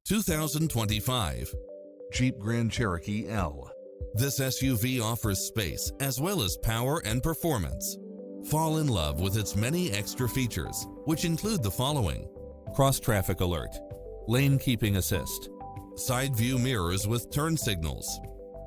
2025 Jeep Grand Cherokee L. This SUV offers space as well as power and performance. Fall in love with its many extra features, which include the following: cross-traffic alert, lane keeping assist, side view mirrors with turn signals,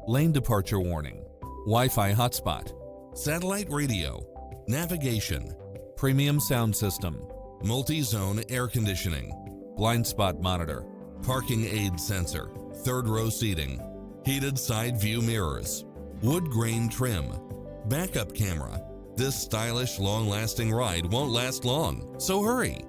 lane departure warning, Wi-Fi hotspot, satellite radio, navigation, premium sound system, multi-zone air conditioning, blind spot monitor, parking aid sensor, third row seating, heated side view mirrors, wood grain trim, backup camera. This stylish, long-lasting ride won't last long, so hurry!